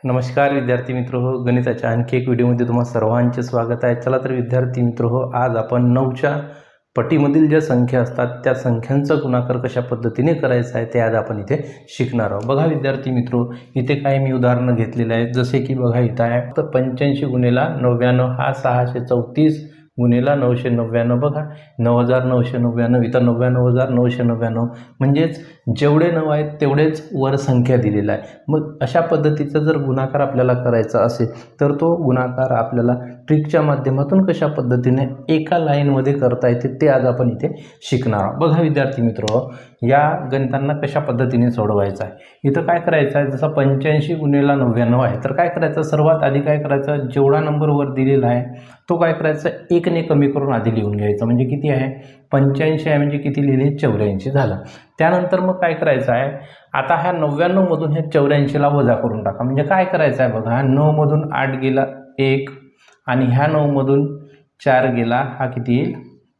नमस्कार विद्यार्थी मित्र हो, गणिताच्या आणखी एक व्हिडिओमध्ये तुम्हा सर्वांचे स्वागत आहे। चला तर विद्यार्थी मित्र हो, आज आपण 9च्या पटीमधील ज्या संख्या असतात त्या संख्यांचा गुणाकार कशा पद्धतीने करायचा आहे ते आज आपण इथे शिकणार आहोत। बघा विद्यार्थी मित्र, इथे काही मी उदाहरणं घेतलेले आहेत, जसे की बघा इथं आहे तर 85 गुणिला 99 हा 634 गुणिला 999 बघा 9999 इथं 99,999 म्हणजेच जेवढे 9 आहेत तेवढेच वर संख्या दिलेला आहे। मग अशा पद्धतीचा जर गुणाकार आपल्याला करायचा असेल तर तो गुणाकार आपल्याला ट्रिकच्या माध्यमातून कशा पद्धतीने एका लाईनमध्ये करता येते ते आज आपण इथे शिकणार आहोत। बघा विद्यार्थी मित्र, या गणितांना कशा पद्धतीने सोडवायचं आहे। इथं काय करायचं आहे, जसं 85 गुणिला 99 आहे तर काय करायचं, सर्वात आधी काय करायचं, जेवढा नंबर वर दिलेला आहे तो काय करायचा, 1 ने कमी करून आधी लिहून घ्यायचं। म्हणजे किती आहे, 85 आहे म्हणजे किती लिहिले, 84 झालं। त्यानंतर मग काय करायचं आहे, आता ह्या 99 मधून ह्या 84ला वजा करून टाका। म्हणजे काय करायचं आहे बघा, 9 मधून 8 गेला 1 आणि ह्या 9 मधून 4 गेला, हा किती येईल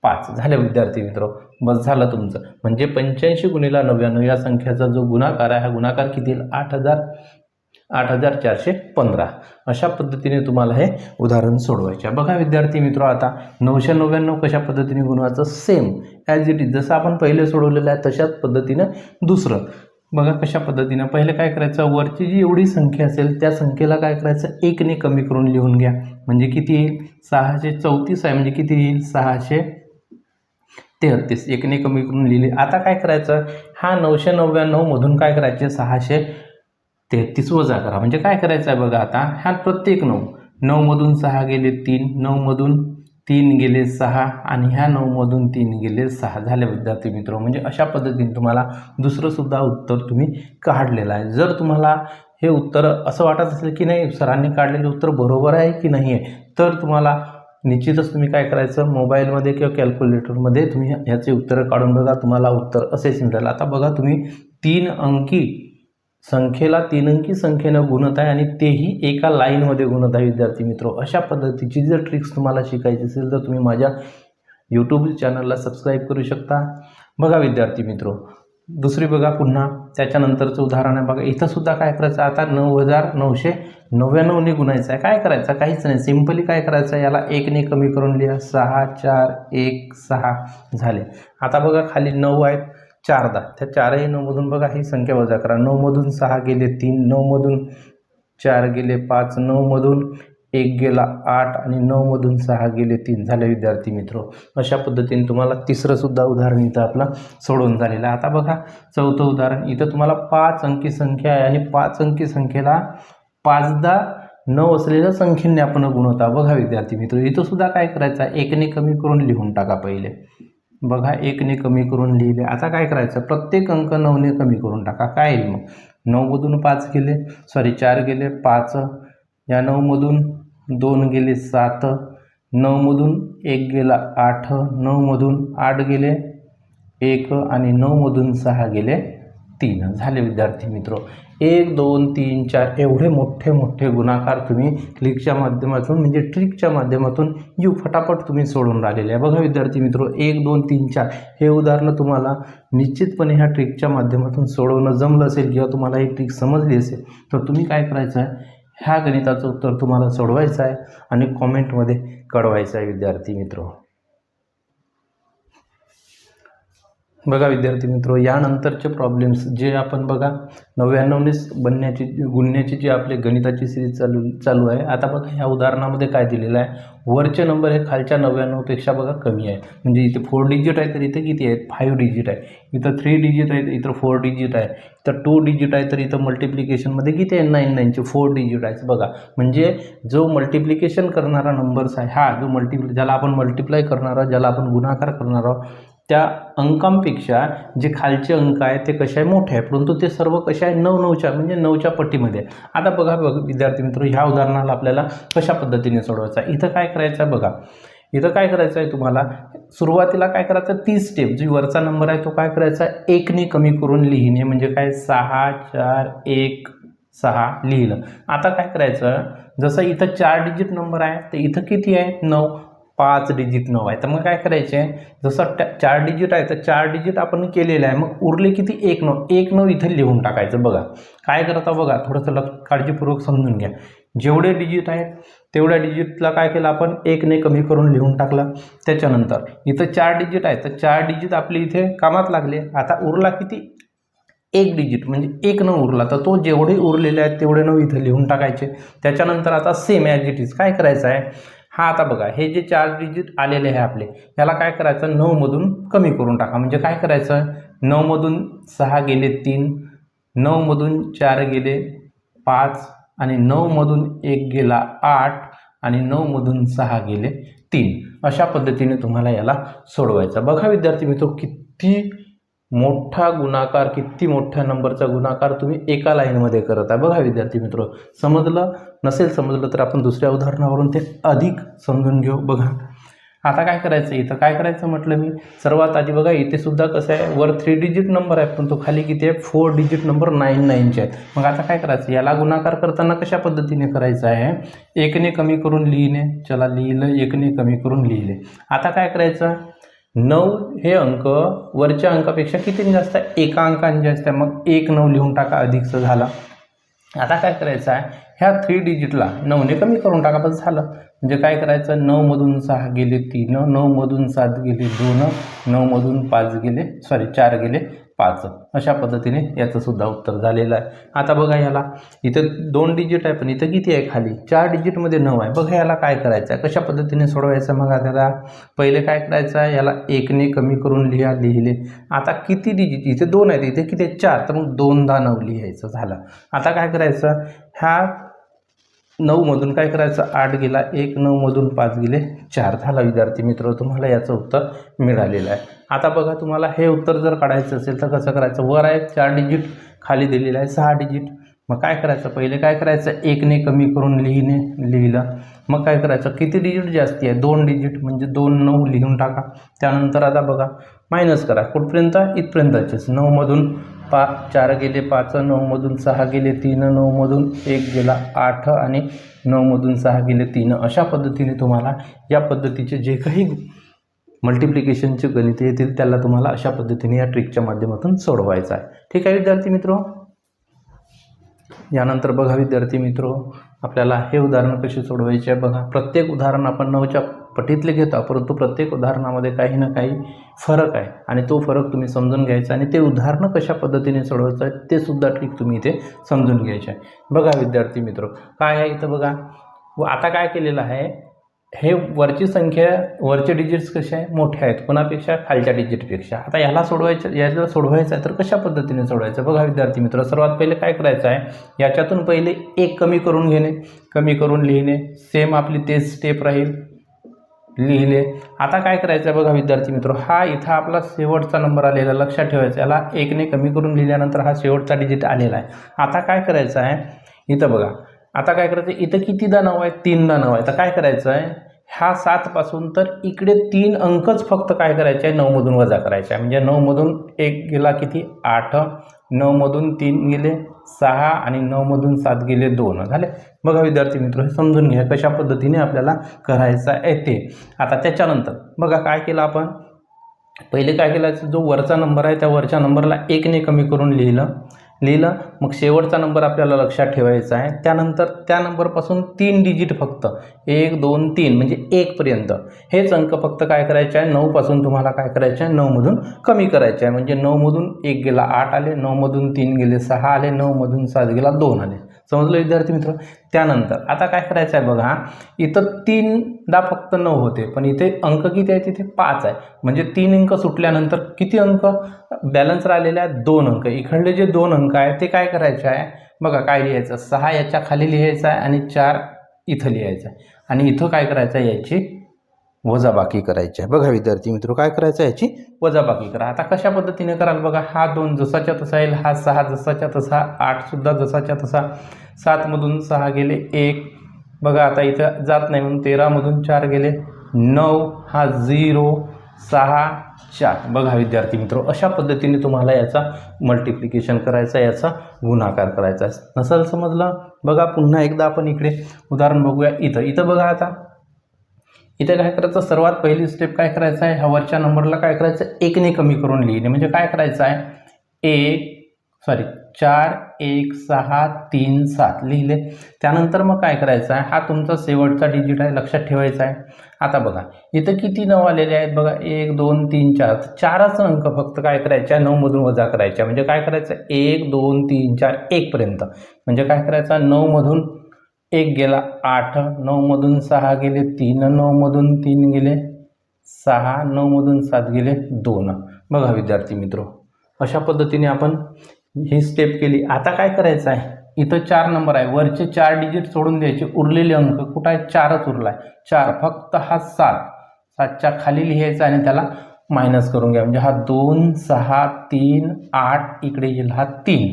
5 झाले विद्यार्थी मित्र। बस झालं तुमचं, म्हणजे 85 गुणिला 99 या संख्येचा जो गुणाकार आहे हा गुणाकार किती येईल, 8415। अशा पद्धतीने तुम्हाला हे उदाहरण सोडवायचे आहे। बघा विद्यार्थी मित्र, आता 999 कशा पद्धतीने गुणवायचं, सेम ॲज इट इज जसं आपण पहिले सोडवलेलं आहे तशाच पद्धतीने दुसरं बघा कशा पद्धतीने। पहिले काय करायचं, वरची जी एवढी संख्या असेल त्या संख्येला काय करायचं, 1 ने कमी करून लिहून घ्या। म्हणजे किती येईल, 634 आहे म्हणजे किती येईल, 633 1 ने कमी करून लिहिले। आता काय करायचं, हा 999 मधून काय करायचे, 633 वजा करा। म्हणजे काय करायचं आहे बघा, आता ह्या प्रत्येक 9 मधून 6 गेले 3, 9 मधून 3 गेले 6 आणि ह्या 9 मधून 3 गेले 6 झाले विद्यार्थी मित्र। म्हणजे अशा पद्धतीने तुम्हाला दुसरं सुद्धा उत्तर तुम्ही काढलेलं आहे। जर तुम्हाला हे उत्तर असं वाटत असेल की नाही सरांनी काढलेले उत्तर बरोबर आहे की नाही आहे, तर तुम्हाला निश्चितच तुम्ही काय करायचं, मोबाईलमध्ये किंवा कॅल्क्युलेटरमध्ये तुम्ही ह्याचे उत्तर काढून बघा, तुम्हाला उत्तर असेच मिळेल। आता बघा तुम्ही 3 अंकी संख्येला 3 अंकी संख्येनं गुणत आहे आणि तेही एका लाईनमध्ये गुणत आहे विद्यार्थी मित्र। अशा पद्धतीची जर ट्रिक्स तुम्हाला शिकायची असेल तर तुम्ही माझ्या यूट्यूब चॅनलला सबस्क्राईब करू शकता। बघा विद्यार्थी मित्र, दुसरी बघा पुन्हा त्याच्यानंतरचं उदाहरण आहे बघा। इथं सुद्धा काय करायचं, आता 9999 ने गुणायचं आहे। काय करायचं, काहीच नाही, सिंपली काय करायचं, याला 1 ने कमी करून लिहा, 6 4 1 6 झाले। आता बघा खाली 9 आहेत 4दा, त्या 4ही 9 मधून बघा ही संख्या वजा करा। 9 मधून 6 गेले 3, 9 मधून 4 गेले 5, 9 मधून 1 गेला 8 आणि 9 मधून 6 गेले 3 झाले विद्यार्थी मित्र। अशा पद्धतीने तुम्हाला तिसरं सुद्धा उदाहरण इथं आपलं सोडवून झालेलं आहे। आता बघा चौथं उदाहरण, इथं तुम्हाला 5 अंकी संख्या आहे आणि 5 अंकी संख्येला 5दा 9 असलेल्या संख्येने आपण गुणवता। बघा विद्यार्थी मित्र, इथं सुद्धा काय करायचं आहे, 1 ने कमी करून लिहून टाका पहिले। बघा 1 ने कमी करून लिहिले। आता काय करायचं, प्रत्येक अंक 9 ने कमी करून टाका। काय येईल मग, 9 मधून 5 गेले 4 गेले 5, या 9 मधून 2 गेले 7, 9 मधून 1 गेला 8, 9 मधून 8 गेले 1 आणि 9 मधून 6 गेले 3 झाले विद्यार्थी मित्र। 1 2 3 4 एवढे मोठे मोठे गुणाकार तुम्ही क्लिकच्या माध्यमातून म्हणजे ट्रिकच्या माध्यमातून फटाफट तुम्ही सोडून राहिलेले आहे। बघा विद्यार्थी मित्र, 1 2 3 4 हे उदाहरणं तुम्हाला निश्चितपणे ह्या ट्रिकच्या माध्यमातून सोडवणं जमलं असेल किंवा तुम्हाला ही ट्रिक समजली असेल तर तुम्ही काय करायचं आहे, ह्या गणिताचं उत्तर तुम्हाला सोडवायचं आहे आणि कॉमेंटमध्ये कळवायचं आहे विद्यार्थी मित्र। बघा विद्यार्थी मित्र, यानंतरचे प्रॉब्लेम्स जे आपण बघा 99ने गुणण्याची जी आपली गणिताची सिरीज चालू आहे। आता बघा ह्या उदाहरणामध्ये काय दिलेलं आहे, वरचे नंबर हे खालच्या 99पेक्षा बघा कमी आहे। म्हणजे इथे 4 डिजिट आहे तर इथे किती आहेत, 5 डिजिट आहे। इथं 3 डिजिट आहे, इथं 4 डिजिट आहे। इथं 2 डिजिट आहे तर इथं मल्टिप्लिकेशनमध्ये किती आहे, 9 4 डिजिट आहे। बघा म्हणजे जो मल्टिप्लिकेशन करणारा नंबर्स आहे, हा जो ज्याला आपण मल्टिप्लाय करणार आहोत, ज्याला आपण गुणाकार करणार आहोत, त्या अंकांपेक्षा जे खालचे अंक आहे ते कसे आहे, मोठे आहे, परंतु ते सर्व कसे आहे, 9च्या म्हणजे 9च्या पट्टीमध्ये। आता बघा विद्यार्थी मित्र, ह्या उदाहरणाला आपल्याला कशा पद्धतीने सोडवायचं आहे। इथं काय करायचं आहे बघा, इथं काय करायचं आहे तुम्हाला, सुरुवातीला काय करायचं, ती स्टेप जी वरचा नंबर आहे तो काय करायचा, 1 ने कमी करून लिहिणे। म्हणजे काय, 6 4 1 6 लिहिलं। आता काय करायचं, जसं इथं 4 डिजिट नंबर आहे तर इथं किती आहे, 9, 5 डिजिट 9 आहे. तर मग काय करायचे आहे, जसं 4 डिजिट आहे तर 4 डिजिट आपण केलेलं आहे, मग उरले किती 1 9. 1 9 इथं लिहून टाकायचं. बघा काय करता बघा, थोडंसं काळजीपूर्वक समजून घ्या. जेवढे डिजिट आहेत तेवढ्या डिजिटला काय केलं आपण 1 ने कमी करून लिहून टाकलं. त्याच्यानंतर इथं 4 डिजिट आहे तर 4 डिजिट आपले इथे कामात लागले. आता उरला किती 1 डिजिट, म्हणजे 1 9 उरला, तर तो जेवढे उरलेले आहेत तेवढे 9 इथं लिहून टाकायचे. त्याच्यानंतर आता सेम ॲज इट इज काय करायचं आहे, हा आता बघा हे जे 4 डिजिट आलेले आहे आपले, याला काय करायचं 9 मधून कमी करून टाका. म्हणजे काय करायचं 9 मधून 6 गेले 3, 9 मधून 4 गेले 5 आणि 9 मधून 1 गेला 8 आणि 9 मधून 6 गेले 3. अशा पद्धतीने तुम्हाला याला सोडवायचं. बघा विद्यार्थी मित्र, किती मोठा गुणाकार, किती मोठ्या नंबरचा गुणाकार तुम्ही एका लाईनमध्ये करत आहे. बघा विद्यार्थी मित्र, समजलं नसेल समजलं तर आपण दुसऱ्या उदाहरणावरून ते अधिक समजून घेऊ. बघा आता काय करायचं, इथं काय करायचं म्हटलं मी, सर्वात आधी बघा इथे सुद्धा कसं आहे, वर 3 डिजिट नंबर आहे पण तो खाली किती आहे 4 डिजिट नंबर 99चे आहेत. मग आता काय करायचं, याला गुणाकार करताना कशा पद्धतीने करायचं आहे, 1 ने कमी करून लिहिणे. चला लिहिलं, 1 ने कमी करून लिहिले. आता काय करायचं, 9 हे अंक वरच्या अंकापेक्षा किती जास्त आहे, एका अंकाने जास्त आहे. मग 1 9 लिहून टाका, अधिकचं झालं. आता काय करायचं आहे, ह्या 3 डिजिटला 9 ने कमी करून टाका, बस झालं. म्हणजे काय करायचं, 9 मधून 6 गेले 3, 9 मधून 7 गेले 2, 9 मधून 4 गेले 5. अशा पद्धतीने याचं सुद्धा उत्तर झालेलं आहे. आता बघा याला इथं 2 डिजिट आहे पण इथं किती आहे, खाली 4 डिजिटमध्ये 9 आहे. बघा याला काय करायचं आहे, कशा पद्धतीने सोडवायचं. मग त्याला पहिले काय करायचं आहे, याला 1 ने कमी करून लिहिले. आता किती डिजिट, इथे 2 आहेत, इथे किती 4, तर मग 2 दा 9 लिहायचं झालं. आता काय करायचं, ह्या 9 मधून काय करायचं 8 गेला 1, 9 मधून 5 गेले 4 झाला. विद्यार्थी मित्र, तुम्हाला याचं उत्तर मिळालेलं आहे. आता बघा तुम्हाला हे उत्तर जर काढायचं असेल तर कसं करायचं, वर आहे 4 डिजिट, खाली दिलेलं आहे 6 डिजिट. मग काय करायचं, पहिले काय करायचं 1 ने कमी करून लिहिलं. मग काय करायचं, किती डिजिट जास्ती आहे 2 डिजिट, म्हणजे 2 9 लिहून टाका. त्यानंतर आता बघा मायनस करा, कुठपर्यंत इथपर्यंतचेच. 9 मधून 4 गेले 5, 9 मधून 6 गेले 3, 9 मधून 1 गेला 8 आणि 9 मधून 6 गेले 3. अशा पद्धतीने तुम्हाला या पद्धतीचे जे काही मल्टिप्लिकेशनचे गणिते येतील त्याला तुम्हाला अशा पद्धतीने या ट्रिकच्या माध्यमातून सोडवायचं आहे. ठीक आहे विद्यार्थी मित्रो. यानंतर बघा विद्यार्थी मित्रो, आपल्याला हे उदाहरण कसे सोडवायचे आहे. बघा प्रत्येक उदाहरण आपण 9च्या पटीतले घेतो, परंतु प्रत्येक उदाहरणामध्ये काही ना काही फरक आहे आणि तो फरक तुम्ही समजून घ्यायचा आणि ते उदाहरणं कशा पद्धतीने सोडवायचं आहे ते सुद्धा ट्रिक तुम्ही इथे समजून घ्यायचे आहे. बघा विद्यार्थी मित्रो, काय आहे इथं बघा, व आता काय केलेलं आहे, हे वरची संख्या, वरचे डिजिट्स कसे आहे मोठे आहेत कोणापेक्षा, खालच्या डिजिटपेक्षा. आता याला सोडवायचं आहे तर कशा पद्धतीने सोडवायचं. बघा विद्यार्थी मित्र, सर्वात पहिले काय करायचं आहे, याच्यातून पहिले 1 कमी करून घेणे, कमी करून लिहिणे. सेम आपली तेच स्टेप राहील, लिहिले. आता काय करायचं आहे बघा विद्यार्थी मित्र, हा इथं आपला शेवटचा नंबर आलेला लक्षात ठेवायचा. याला 1 ने कमी करून लिहिल्यानंतर हा शेवटचा डिजिट आलेला आहे. आता काय करायचं आहे, इथं बघा आता काय करायचं, इथं कितीदा 9 आहे, 3 दा 9 आहे. तर काय करायचं आहे, ह्या 7 पासून तर इकडे 3 अंकच फक्त काय करायचे आहे 9 मधून वजा करायचे आहे. म्हणजे 9 मधून 1 गेला किती 8, 9 मधून 3 गेले 6 आणि 9 मधून 7 गेले 2 झाले. बघा विद्यार्थी मित्र, हे समजून घ्या कशा पद्धतीने आपल्याला करायचं आहे ते. आता त्याच्यानंतर बघा काय केलं आपण, पहिले काय केलं, जो वरचा नंबर आहे त्या वरच्या नंबरला 1 ने कमी करून लिहिलं. मग शेवटचा नंबर आपल्याला लक्षात ठेवायचा आहे. त्यानंतर त्या नंबरपासून 3 डिजिट फक्त 1 2 3 म्हणजे 1 पर्यंत हेच अंक फक्त काय करायचे आहे, 9 पासून तुम्हाला काय करायचे आहे 9 मधून कमी करायचे आहे. म्हणजे 9 मधून 1 गेला 8 आले, 9 मधून 3 गेले 6 आले, 9 मधून 7 गेला 2 आले. समजलं विद्यार्थी मित्र. त्यानंतर आता काय करायचं आहे बघा, इथं 3दा फक्त 9 होते पण इथे अंक किती आहे, तिथे 5 आहे. म्हणजे 3 अंक सुटल्यानंतर किती अंक बॅलन्स राहिलेले आहेत, 2 अंक. इकडले जे 2 अंक आहे ते काय करायचे आहे बघा, काय लिहायचं, 6 याच्या खाली लिहायचं आहे आणि 4 इथं लिहायचं आहे आणि इथं काय करायचं आहे, याची वजाबाकी करायची आहे. बघा विद्यार्थी मित्र, काय करायचं आहे, याची वजाबाकी करा. आता कशा पद्धतीने कराल बघा, हा 2 जसाच्या तसा येईल, हा 6 जसाच्या तसा, 8 सुद्धा जसाच्या तसा, 7 मधून 6 गेले 1. बघा आता इथं जात नाही म्हणून 13 मधून 4 गेले 9, हा 0 6 4. बघा विद्यार्थी मित्र, अशा पद्धतीने तुम्हाला याचा मल्टिप्लिकेशन करायचा, याचा गुणाकार करायचा. नसेल समजलं बघा पुन्हा एकदा आपण इकडे उदाहरण बघूया. इथं बघा, आता इथे काय करायचं, सर्वात पहिली स्टेप काय करायचं आहे, ह्या वरच्या नंबरला काय करायचं, 1ने कमी करून लिहिणे. म्हणजे काय करायचं आहे, 4 1 6 3 7 लिहिले. त्यानंतर मग काय करायचं आहे, हा तुमचा शेवटचा डिजिट आहे, लक्षात ठेवायचा आहे. आता बघा इथं किती 9 आलेले आहेत बघा, 1 2 3 4, चारच अंक फक्त काय करायच्या 9 मधून वजा करायच्या. म्हणजे काय करायचं, 1 2 3 4 1 पर्यंत. म्हणजे काय करायचं, 9 मधून 1 गेला 8, 9 मधून 6 गेले 3, 9 मधून 3 गेले 6, 9 मधून 7 गेले 2. बघा विद्यार्थी मित्र, अशा पद्धतीने आपण ही स्टेप केली. आता काय करायचं आहे, इथं 4 नंबर आहे, वरचे 4 डिजिट सोडून द्यायचे, उरलेले अंक कुठं आहे, 4च उरला आहे. 4 फक्त हा 7च्या खाली लिहायचा आणि त्याला मायनस करून घ्या. म्हणजे हा 2 6 3 8 इकडे येईल हा 3,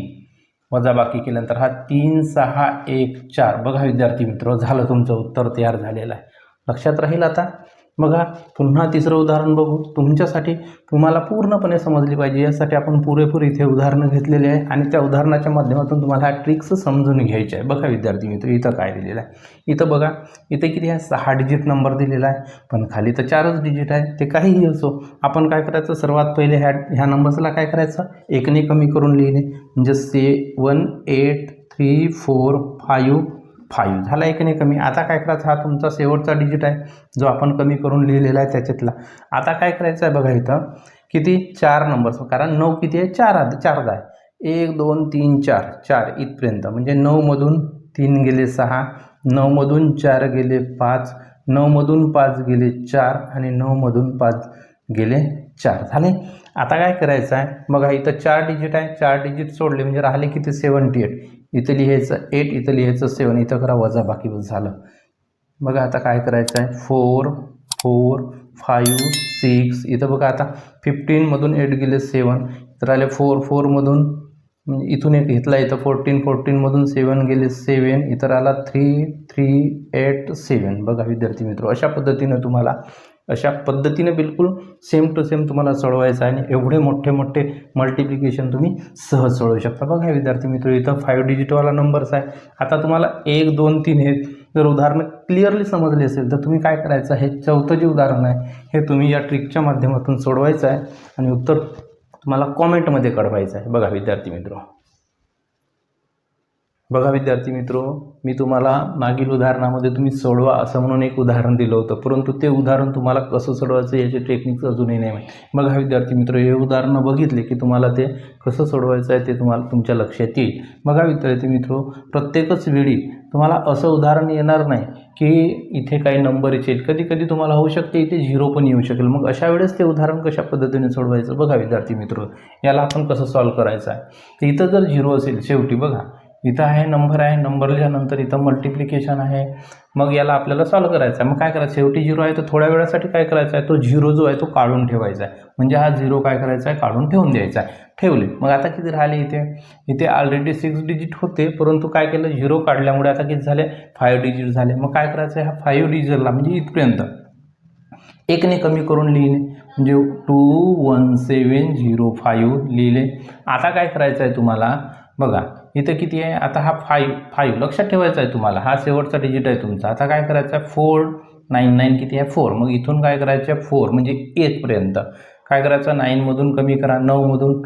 वजा बाकी केल्यानंतर हा 3 6 1 4. बघा विद्यार्थी मित्र, झालं तुमचं उत्तर तयार झालेलं आहे. लक्षात राहील. आता बघा पुन्हा तिसरं उदाहरण बघू. तुमच्यासाठी तुम्हाला पूर्णपणे समजली पाहिजे यासाठी आपण पुरेपूर इथे उदाहरणं घेतलेले आहे आणि त्या उदाहरणाच्या माध्यमातून तुम्हाला ट्रिक्स समजून घ्यायचे आहे. बघा विद्यार्थी मित्र, इथं काय दिलेलं आहे, इथं बघा इथे किती आहे, 6 डिजिट नंबर दिलेला आहे, पण खाली तर 4च डिजिट आहे. ते काहीही असो, आपण काय करायचं, सर्वात पहिले ह्या नंबर्सला काय करायचं, 1ने कमी करून लिहिणे. म्हणजे 7 8 3 4 5 5 झाला 1ने कमी. आता काय करायचं, हा तुमचा शेवटचा डिजिट आहे जो आपण कमी करून लिहिलेला आहे त्याच्यातला. आता काय करायचं आहे बघा, इथं किती 4 नंबर्स, कारण 9 किती आहे, 4 आहे. 1 2 3 4 4 इथपर्यंत. म्हणजे 9 मधून 3 गेले 6, 9 मधून 4 गेले 5, 9 मधून 5 गेले 4 आणि 9 मधून 5 गेले 4 झाले. आता काय करायचं आहे बघा, इथं 4 डिजिट आहे, 4 डिजिट सोडले म्हणजे राहिले किती, 78. इथं लिहायचं 8, इथं लिहायचं 7, इथं करा वजा बाकी झालं. बघा आता काय करायचं आहे, 4 4 5 6, इथं बघा आता 15 मधून 8 गेले 7, तर आले 4 4मधून इथून एक घेतला, इथं 14 मधून 7 गेले 7, इतर आला 3 3 8 7. बघा विद्यार्थी मित्र, अशा पद्धतीने तुम्हाला अशा पद्धतीने बिलकुल सेम टू सेम तुम्हाला सोडवायचं आहे आणि एवढे मोठे मोठे मल्टिप्लिकेशन तुम्ही सहज सोडवू शकता. बघा विद्यार्थी मित्र, इथं 5 डिजिटवाला नंबर्स आहे. आता तुम्हाला 1 2 3 हे जर उदाहरण क्लिअरली समजले असेल तर तुम्ही काय करायचं, हे चौथं जे उदाहरण आहे हे तुम्ही या ट्रिकच्या माध्यमातून सोडवायचं आहे आणि उत्तर तुम्हाला कॉमेंटमध्ये कळवायचं आहे. बघा विद्यार्थी मित्र, मी तुम्हाला मागील उदाहरणामध्ये तुम्ही सोडवा असं म्हणून एक उदाहरण दिलं होतं, परंतु ते उदाहरण तुम्हाला कसं सोडवायचं याचे टेक्निक्स अजूनही नाही माहिती. बघा विद्यार्थी मित्र, हे उदाहरणं बघितले की तुम्हाला ते कसं सोडवायचं आहे ते तुम्हाला तुमच्या लक्षात येईल. बघा विद्यार्थी मित्र, प्रत्येकच वेळी तुम्हाला असं उदाहरण येणार नाही की इथे काही नंबर येईल, कधी कधी तुम्हाला होऊ शकते इथे 0 पण येऊ शकेल. मग अशा वेळेस ते उदाहरण कशा पद्धतीने सोडवायचं. बघा विद्यार्थी मित्र, याला आपण कसं सॉल्व करायचं आहे, तर इथं जर 0 असेल शेवटी, बघा इथं आहे नंबर आहे, नंबरच्या नंतर इथं मल्टिप्लिकेशन आहे, मग याला आपल्याला सॉल्व करायचं आहे. मग काय करायचं, शेवटी 0 आहे तर थोड्या वेळासाठी काय करायचं आहे, तो 0 जो आहे तो काढून ठेवायचा आहे. म्हणजे हा 0 काय करायचा आहे, काढून ठेवून द्यायचा आहे. ठेवले, मग आता किती राहिले, इथे ऑलरेडी 6 डिजिट होते, परंतु काय केलं, 0 काढल्यामुळे आता किती झाले, 5 डिजिट झाले. मग काय करायचं आहे, हा 5 डिजिटला म्हणजे इथपर्यंत 1ने कमी करून लिहिणे. म्हणजे 21705 लिहिले. आता काय करायचं आहे तुम्हाला, बघा इथं किती आहे, आता हा 5 लक्षात ठेवायचा आहे तुम्हाला, हा शेवटचा डिजिट आहे तुमचा. आता काय करायचं आहे, 499 किती आहे 4, मग इथून काय करायचं आहे 4 म्हणजे 1 पर्यंत काय करायचं, 9 मधून कमी करा, 9 मधून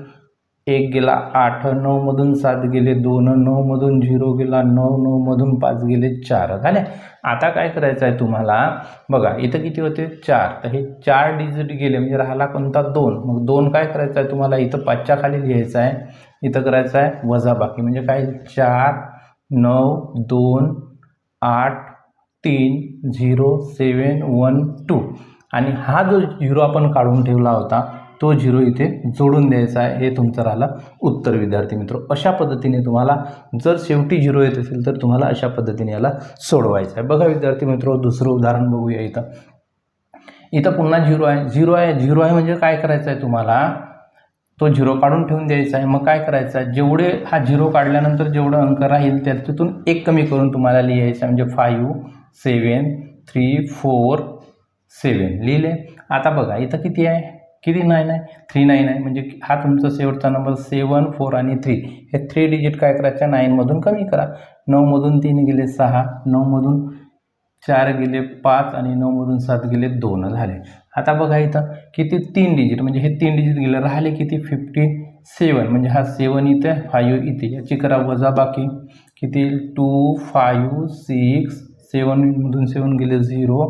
1 गेला 8, 9 मधून 7 गेले 2, 9 मधून 0 गेला 9, 9 मधून 5 गेले 4 झाले. आता काय करायचं आहे तुम्हाला, बघा इथं किती होते 4, तर हे 4 डिजिट गेले म्हणजे राहिला कोणता 2. मग 2 काय करायचं आहे तुम्हाला, इथं 5च्या खाली लिहायचं आहे, इथं करायचं आहे वजा बाकी. म्हणजे काय, 4 9 2 8 3 0 7 1 2 आणि हा जो 0 आपण काढून ठेवला होता तो 0 इथे जोडून द्यायचा आहे. हे तुमचं राहिलं उत्तर विद्यार्थी मित्र. अशा पद्धतीने तुम्हाला जर शेवटी 0 येत असेल तर तुम्हाला अशा पद्धतीने याला सोडवायचं आहे. बघा विद्यार्थी मित्र, दुसरं उदाहरण बघूया. इथं पुन्हा 0 आहे म्हणजे काय करायचं आहे तुम्हाला, तो 0 काढून ठेवून द्यायचा आहे. मग काय करायचं आहे, जेवढे हा 0 काढल्यानंतर जेवढं अंक राहील त्यातून 1 कमी करून तुम्हाला लिहायचं आहे. म्हणजे 5 7 3 4 7 लिहिले. आता बघा इथं किती आहे, किती 9 आहे, 39 आहे. म्हणजे हा तुमचा शेवटचा नंबर 7 4 आणि 3 हे 3 डिजिट काय करायचं, 9 मधून कमी करा. 9 मधून 3 गेले 6, 9 मधून 4 गेले 5 आणि 9 मधून 7 गेले 2 झाले. आता बघा इथं किती 3 डिजिट, म्हणजे हे 3 डिजिट गेले, राहिले किती 57, म्हणजे हा 7 इथे 5 इथे, याची करा वजा बाकी किती 2 5 6, 7 मधून 7 गेले 0,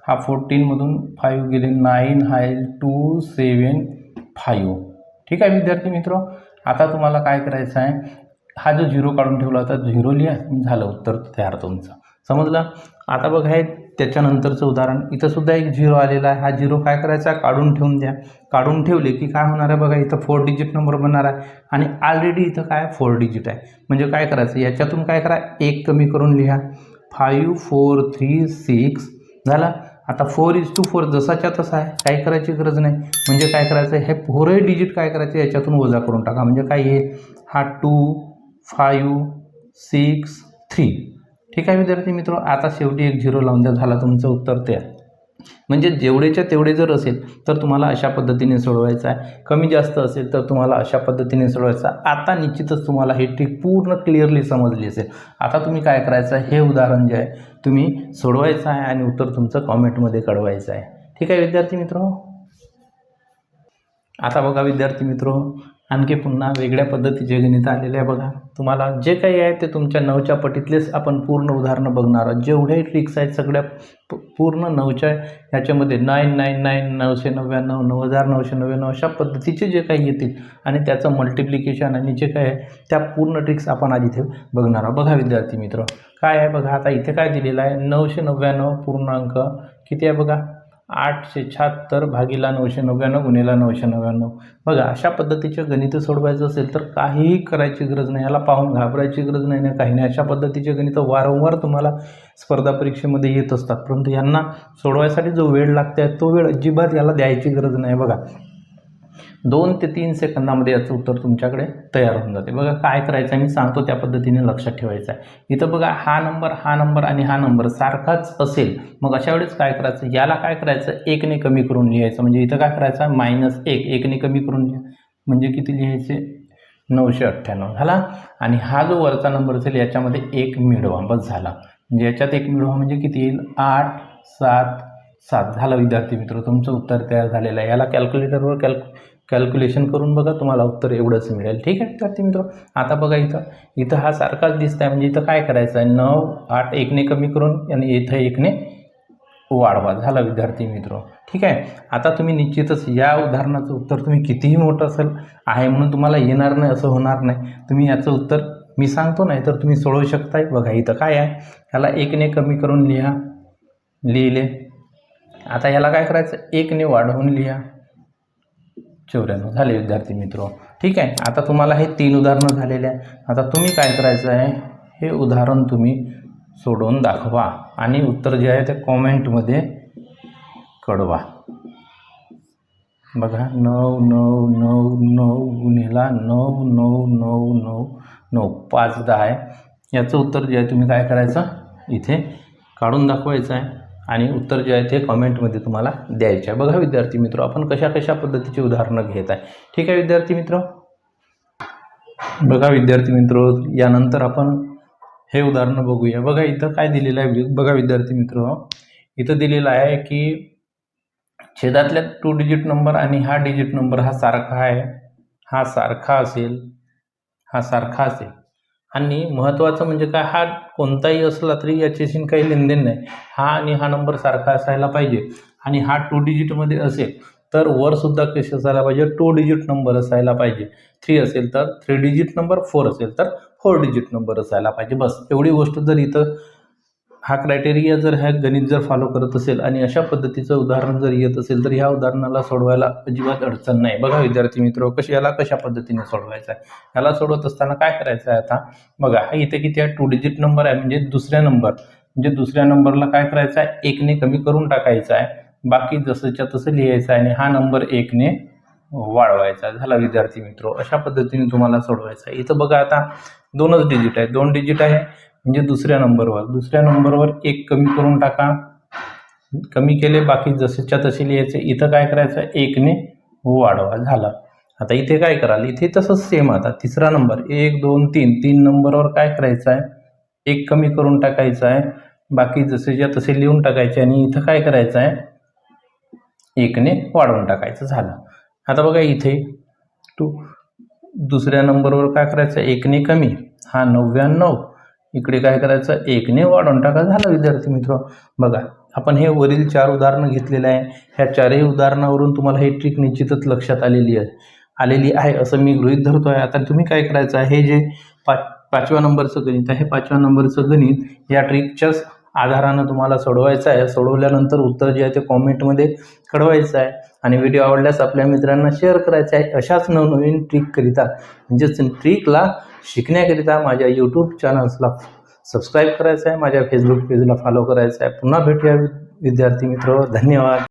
हा 14 मधून 5 गेले 9, हा 2 7 5. ठीक आहे विद्यार्थी मित्र. आता तुम्हाला काय करायचं आहे, हा जो 0 काढून ठेवला होता 0 लिहा, झालं उत्तर तयार तुमचं. समजलं. आता बघा हे त्याच्यानंतरचं उदाहरण, इथं सुद्धा एक 0 आलेला आहे. हा 0 काय करायचा, काढून ठेवून द्या. काढून ठेवले की काय होणार आहे बघा, इथं 4 डिजिट नंबर बनणार आहे आणि ऑलरेडी इथं काय 4 डिजिट आहे. म्हणजे काय करायचं, याच्यातून काय करा, 1 कमी करून लिहा. 5 4 3 6 झाला. आता 4:4 जसाच्या तसा आहे, काही करायची गरज नाही. म्हणजे काय करायचं, हे 4 डिजिट काय करायचं, याच्यातून वजा करून टाका. म्हणजे काय येईल, हा 2 5 6 3. ठीक आहे विद्यार्थी मित्र. आता शेवटी एक 0 लावून द्या, झाला तुमचं उत्तर तयार. म्हणजे जेवढेच्या तेवढे जर असेल तर तुम्हाला अशा पद्धतीने सोडवायचं आहे, कमी जास्त असेल तर तुम्हाला अशा पद्धतीने सोडवायचं आहे. आता निश्चितच तुम्हाला हे ट्रिक पूर्ण क्लिअरली समजली असेल. आता तुम्ही काय करायचं आहे, हे उदाहरण जे आहे तुम्ही सोडवायचं आहे आणि उत्तर तुमचं कॉमेंटमध्ये कळवायचं आहे. ठीक आहे विद्यार्थी मित्र. आता बघा विद्यार्थी मित्र, आणखी पुन्हा वेगळ्या पद्धतीचे गणित आलेले आहे. बघा तुम्हाला जे काही आहे ते तुमच्या 9च्या पटीतलेच आपण पूर्ण उदाहरणं बघणार आहोत. जेवढे ट्रिक्स आहेत सगळ्या पूर्ण 9च्या ह्याच्यामध्ये 999 999 9999 अशा पद्धतीचे जे काही येतील आणि त्याचं मल्टिप्लिकेशन आणि जे काय आहे त्या पूर्ण ट्रिक्स आपण आज इथे बघणार आहोत. बघा विद्यार्थी मित्र, काय आहे बघा, आता इथे काय दिलेलं आहे, 999 पूर्णांक किती आहे बघा, 876 भागिला 999 गुणिला 999. बघा अशा पद्धतीचे गणित सोडवायचं असेल तर काहीही करायची गरज नाही, याला पाहून घाबरायची गरज नाही ना काही नाही. अशा पद्धतीचे गणित वारंवार तुम्हाला स्पर्धा परीक्षेमध्ये येत असतात, परंतु यांना सोडवायसाठी जो वेळ लागते तो वेळ अजिबात याला द्यायची गरज नाही. बघा 2 ते 3 सेकंदामध्ये याचं उत्तर तुमच्याकडे तयार होऊन जाते. बघा काय करायचं आहे मी सांगतो त्या पद्धतीने लक्षात ठेवायचं आहे. इथं बघा हा नंबर आणि हा नंबर सारखाच असेल, मग अशा वेळेस काय करायचं, याला काय करायचं 1 ने कमी करून लिहायचं. म्हणजे इथं काय करायचं -1 1 ने कमी करून लिहा, म्हणजे किती लिहायचे 998 झाला. आणि हा जो वरचा नंबर असेल याच्यामध्ये 1 मिळवा, बस झाला. म्हणजे याच्यात 1 मिळवा म्हणजे किती येईल 8 7 7 झाला. विद्यार्थी मित्र तुमचं उत्तर तयार झालेलं आहे. याला कॅल्क्युलेटरवर कॅल्क्युलेशन करून बघा, तुम्हाला उत्तर एवढंच मिळेल. ठीक आहे विद्यार्थी मित्र. आता बघा इथं हा सारखाच दिसत आहे, म्हणजे इथं काय करायचं आहे 9 8 1 ने कमी करून आणि इथं 1 ने वाढवा, झाला विद्यार्थी मित्र. ठीक आहे. आता तुम्ही निश्चितच या उदाहरणाचं उत्तर तुम्ही कितीही मोठं असेल आहे म्हणून तुम्हाला येणार नाही असं होणार नाही. तुम्ही याचं उत्तर मी सांगतो नाही तर तुम्ही सोडवू शकताय. बघा इथं काय आहे, ह्याला 1 ने कमी करून लिहिले. आता ह्याला काय करायचं 1 ने वाढवून लिहा, 94 झाले विद्यार्थी मित्र. ठीक आहे. आता तुम्हाला हे 3 उदाहरणं झालेले आहे. आता तुम्ही काय करायचं आहे, हे उदाहरण तुम्ही सोडवून दाखवा आणि उत्तर जे आहे ते कॉमेंटमध्ये कळवा. बघा 9 9 9 9 गुणिला 9 9 9 9 9 5 10 आहे. याचं उत्तर जे आहे तुम्ही काय करायचं इथे काढून दाखवायचं आहे आणि उत्तर जे आहे ते कॉमेंटमध्ये तुम्हाला द्यायचे आहे. बघा विद्यार्थी मित्र, आपण कशा पद्धतीची उदाहरणं घेत आहे. ठीक आहे विद्यार्थी मित्र. बघा विद्यार्थी मित्र, यानंतर आपण हे उदाहरणं बघूया. बघा इथं काय दिलेलं आहे, बघा विद्यार्थी मित्र, इथं दिलेलं आहे की छेदातल्या 2 डिजिट नंबर आणि हा डिजिट नंबर हा सारखा आहे, हा सारखा असेल आणि महत्त्वाचं म्हणजे काय, हा कोणताही असला तरी याच्याशी काही लेनदेन नाही. हा आणि हा नंबर सारखा असायला पाहिजे आणि हा 2 डिजिटमध्ये असेल तर वरसुद्धा कसे असायला पाहिजे 2 डिजिट नंबर असायला पाहिजे. 3 असेल तर 3 डिजिट नंबर, 4 असेल तर 4 डिजिट नंबर असायला पाहिजे. बस एवढी गोष्ट जर इथं हा क्रायटेरिया जर हा गणित जर फॉलो करत असेल आणि अशा पद्धतीचं उदाहरण जर येत असेल तर ह्या उदाहरणाला सोडवायला अजिबात अडचण नाही. बघा विद्यार्थी मित्र, याला कशा पद्धतीने सोडवायचं आहे, याला सोडवत असताना काय करायचं आहे. आता बघा हा इथे किती आहे 2 डिजिट नंबर आहे, म्हणजे दुसऱ्या नंबरला काय करायचं आहे 1 ने कमी करून टाकायचं आहे, बाकी जसंच्या तसं लिहायचं आहे आणि हा नंबर 1 ने वाढवायचा. झाला विद्यार्थी मित्र. अशा पद्धतीने तुम्हाला सोडवायचं आहे. इथं बघा आता 2च डिजिट आहे, 2 डिजिट आहे म्हणजे दुसऱ्या नंबरवर 1 कमी करून टाका, कमी केले बाकी जसेच्या तसे लिहायचे. इथं काय करायचं 1 ने वाढवा, झाला. आता इथे काय कराल, इथे तसंच सेम. आता तिसरा नंबर 1 2 3 नंबरवर काय करायचं आहे 1 कमी करून टाकायचं आहे, बाकी जसेच्या तसे लिहून टाकायचे आणि इथं काय करायचं आहे, 1ने वाढवून टाकायचं. झालं. आता बघा इथे दुसऱ्या नंबरवर काय करायचं, 1ने कमी, हा 99, इकडे काय करायचं, 1ने वाढवून टाका. झालं विद्यार्थी मित्र. बघा आपण हे वरील 4 उदाहरणं घेतलेले आहे. ह्या 4ही उदाहरणावरून तुम्हाला ही ट्रिक निश्चितच लक्षात आलेली आहे असं मी गृहीत धरतो आहे. आता तुम्ही काय करायचं आहे, हे जे 5व्या नंबरचं गणित आहे, 5व्या नंबरचं गणित या ट्रिकच्याच आधारानं तुम्हाला सोडवायचं आहे. सोडवल्यानंतर उत्तर जे आहे ते कॉमेंटमध्ये कळवायचं आहे आणि व्हिडिओ आवडल्यास आपल्या मित्रांना शेअर करायचा आहे. अशाच नवनवीन ट्रिककरिता म्हणजेच ट्रिकला शिकण्याकरिता माझ्या यूट्यूब चॅनल्सला सबस्क्राईब करायचं आहे, माझ्या फेसबुक पेजला फॉलो करायचं आहे. पुन्हा भेटूया विद्यार्थी मित्र. धन्यवाद.